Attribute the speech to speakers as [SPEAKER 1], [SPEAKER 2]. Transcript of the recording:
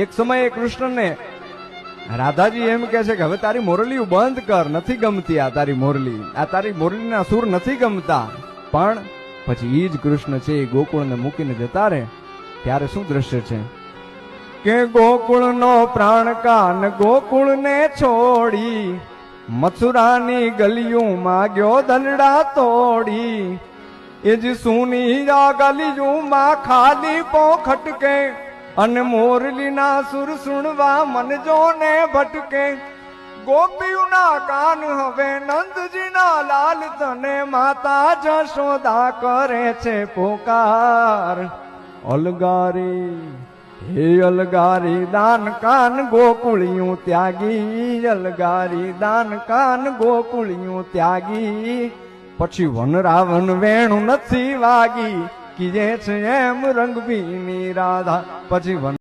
[SPEAKER 1] એક સમયે કૃષ્ણને રાધાજી એમ કે છે કે હવે તારી મોરલી બંધ કર, નથી ગમતી આ તારી મોરલી, આ તારી મોરલીના સુર નથી ગમતા. પણ પછી ઈ જ કૃષ્ણ છે એ ગોકુળને મૂકીને જતા રહે ત્યારે શું દ્રશ્ય છે કે ગોકુળનો પ્રાણ કાન ગોકુળને છોડી મથુરાની ગલીઓમાં ગયો દંડા તોડી. એ જ સુની આ ગલીઓમાં ખાલી પો ખટકે અને મોરલીના સુર સુણવા મન જોને ભટકે. ગોપીઓના કાન હવે નંદજીના લાલ તને માતા જશોદા કરે છે પોકાર. અલગારી હે અલગારી દાન કાન ગોકુળિયું ત્યાગી, અલગારી દાન કાન ગોકુળિયું ત્યાગી. પછી વન રાવણ વેણું નથી વાગી, કીજે છે એમ રંગભીની રાધા. પછી વન